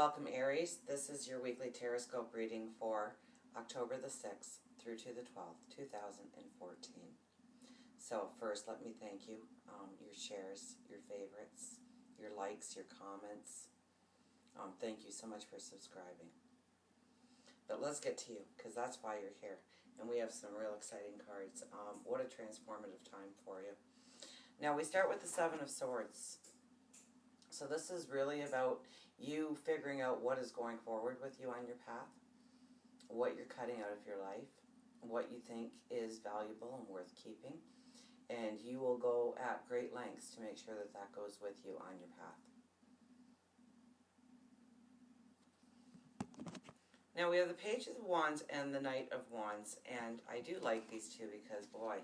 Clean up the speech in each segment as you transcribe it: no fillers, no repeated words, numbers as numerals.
Welcome, Aries. This is your weekly Taroscope reading for October the 6th through to the 12th, 2014. So first, let me thank you, your shares, your favorites, your likes, your comments. Thank you so much for subscribing. But let's get to you, because that's why you're here. And we have some real exciting cards. What a transformative time for you. Now, we start with the Seven of Swords. So this is really about you figuring out what is going forward with you on your path, what you're cutting out of your life, what you think is valuable and worth keeping, and you will go at great lengths to make sure that that goes with you on your path. Now we have the Page of Wands and the Knight of Wands, and I do like these two because, boy,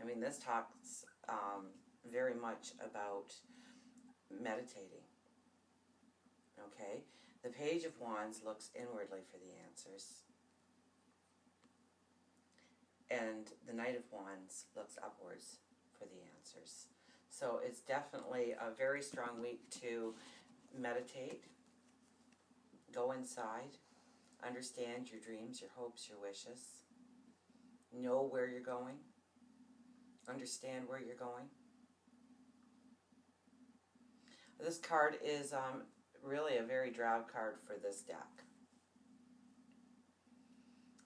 I mean, this talks very much about meditating. Okay? The Page of Wands looks inwardly for the answers, and the Knight of Wands looks upwards for the answers. So it's definitely a very strong week to meditate, go inside, understand your dreams, your hopes, your wishes, know where you're going, understand where you're going. This card is really a very drab card for this deck.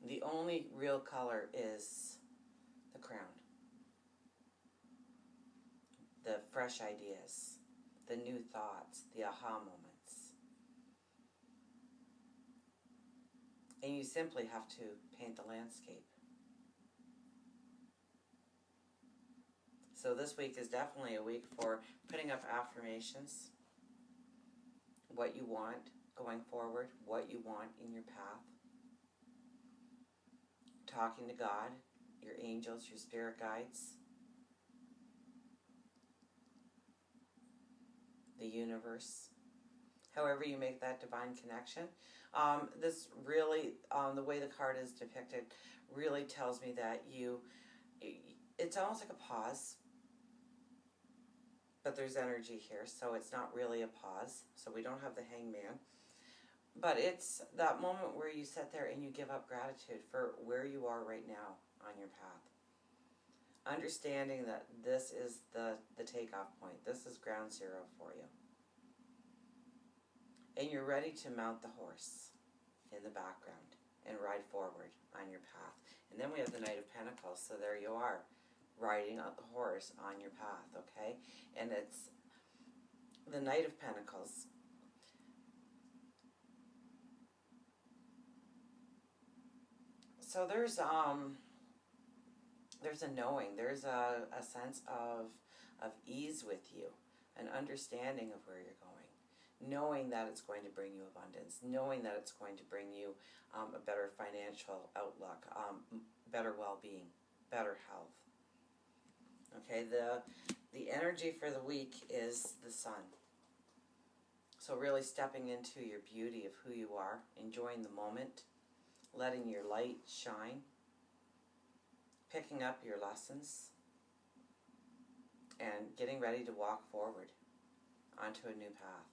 The only real color is the crown. The fresh ideas, the new thoughts, the aha moments. And you simply have to paint the landscape. So this week is definitely a week for putting up affirmations, what you want going forward, what you want in your path, talking to God, your angels, your spirit guides, the universe, however you make that divine connection. This really, the way the card is depicted, really tells me that it's almost like a pause. But there's energy here, so it's not really a pause. So we don't have the Hangman. But it's that moment where you sit there and you give up gratitude for where you are right now on your path. Understanding that this is the takeoff point. This is ground zero for you. And you're ready to mount the horse in the background and ride forward on your path. And then we have the Knight of Pentacles, so there you are, riding on the horse on your path, okay? And it's the Knight of Pentacles. So there's a knowing, there's a sense of ease with you, an understanding of where you're going, knowing that it's going to bring you abundance, knowing that it's going to bring you a better financial outlook, better well-being, better health. Okay, the energy for the week is the Sun. So really stepping into your beauty of who you are, enjoying the moment, letting your light shine, picking up your lessons, and getting ready to walk forward onto a new path.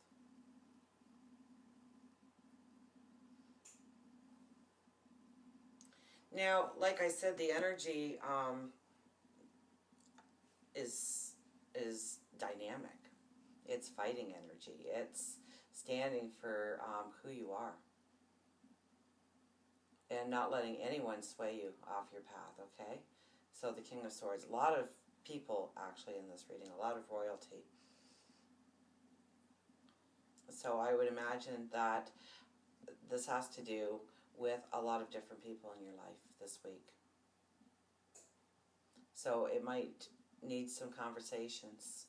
Now, like I said, the energy is dynamic. It's fighting energy. It's standing for who you are. And not letting anyone sway you off your path, okay? So the King of Swords, a lot of people actually in this reading, a lot of royalty. So I would imagine that this has to do with a lot of different people in your life this week. So it might need some conversations.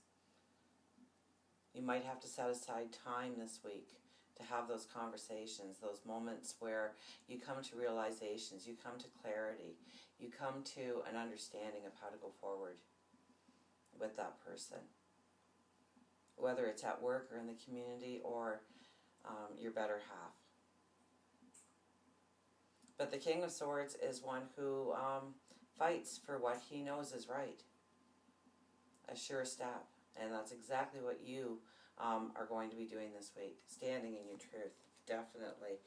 You might have to set aside time this week to have those conversations, those moments where you come to realizations, you come to clarity, you come to an understanding of how to go forward with that person. Whether it's at work or in the community or your better half. But the King of Swords is one who fights for what he knows is right. A sure step. And that's exactly what you are going to be doing this week. Standing in your truth, definitely.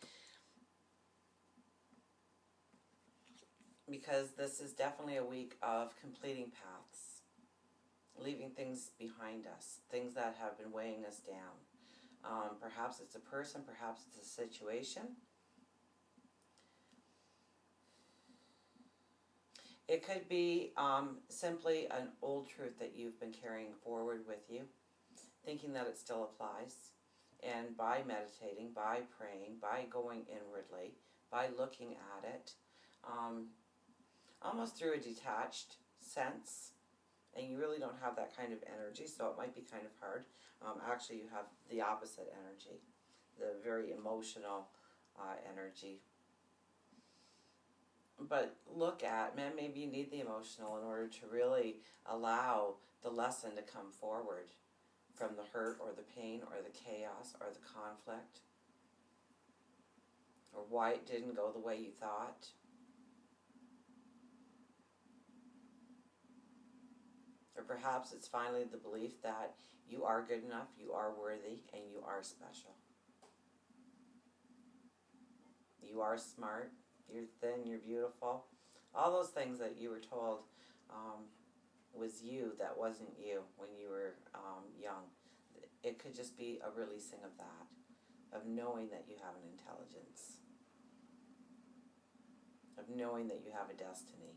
Because this is definitely a week of completing paths, leaving things behind us, things that have been weighing us down. Perhaps it's a person, perhaps it's a situation. It could be simply an old truth that you've been carrying forward with you, thinking that it still applies. And by meditating, by praying, by going inwardly, by looking at it, almost through a detached sense, and you really don't have that kind of energy, so it might be kind of hard. Actually, you have the opposite energy, the very emotional energy. But look at, man, maybe you need the emotional in order to really allow the lesson to come forward from the hurt or the pain or the chaos or the conflict, or why it didn't go the way you thought. Or perhaps it's finally the belief that you are good enough, you are worthy, and you are special. You are smart, you're thin, you're beautiful. All those things that you were told was you that wasn't you when you were young. It could just be a releasing of that, of knowing that you have an intelligence, of knowing that you have a destiny,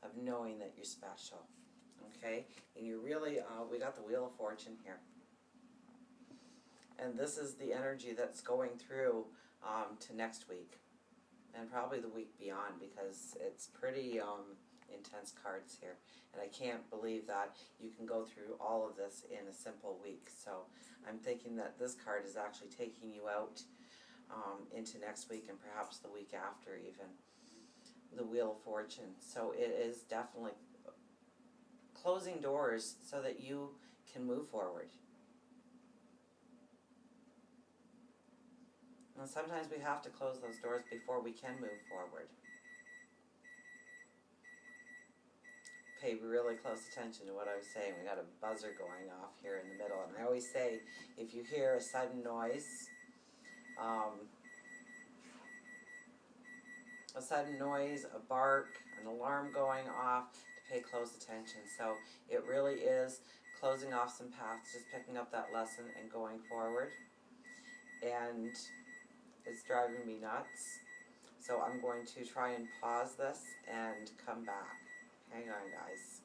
of knowing that you're special. Okay? And you're really, we got the Wheel of Fortune here. And this is the energy that's going through to next week. And probably the week beyond, because it's pretty intense cards here. And I can't believe that you can go through all of this in a simple week. So I'm thinking that this card is actually taking you out into next week and perhaps the week after even. The Wheel of Fortune. So it is definitely closing doors so that you can move forward. And sometimes we have to close those doors before we can move forward. Pay really close attention to what I was saying. We got a buzzer going off here in the middle. And I always say, if you hear a sudden noise, a bark, an alarm going off, to pay close attention. So it really is closing off some paths, just picking up that lesson and going forward. And it's driving me nuts. So I'm going to try and pause this and come back. Hang on, guys.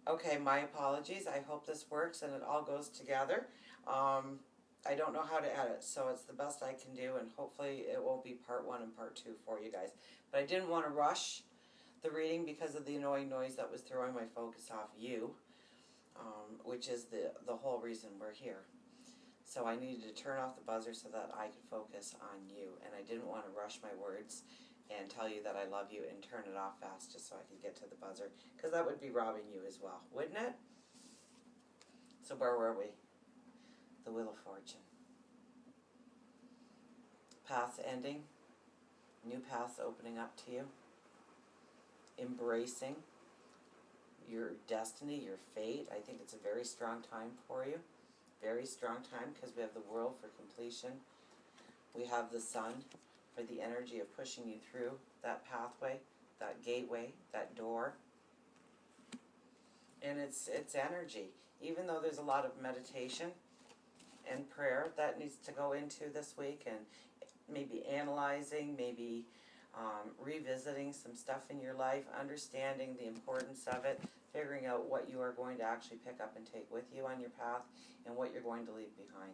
Okay, my apologies. I hope this works and it all goes together. I don't know how to edit, so it's the best I can do, and hopefully it won't be part 1 and part 2 for you guys. But I didn't want to rush the reading because of the annoying noise that was throwing my focus off you, which is the whole reason we're here. So I needed to turn off the buzzer so that I could focus on you, and I didn't want to rush my words and tell you that I love you and turn it off fast just so I could get to the buzzer, because that would be robbing you as well, wouldn't it? So where were we? The Wheel of Fortune. Paths ending, new paths opening up to you, embracing your destiny, your fate. I think it's a very strong time for you. Very strong time, because we have the World for completion. We have the Sun for the energy of pushing you through that pathway, that gateway, that door. And it's energy. Even though there's a lot of meditation and prayer that needs to go into this week, and maybe analyzing, maybe revisiting some stuff in your life, understanding the importance of it, figuring out what you are going to actually pick up and take with you on your path, and what you're going to leave behind.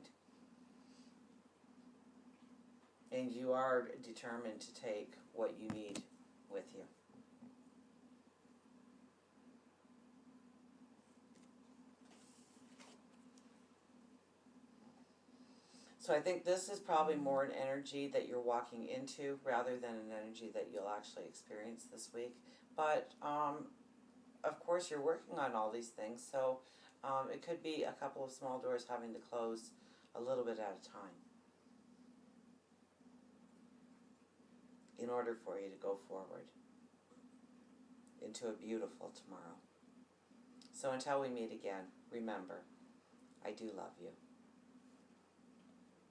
And you are determined to take what you need with you. So I think this is probably more an energy that you're walking into rather than an energy that you'll actually experience this week. But of course you're working on all these things, so it could be a couple of small doors having to close a little bit at a time in order for you to go forward into a beautiful tomorrow. So until we meet again, remember, I do love you.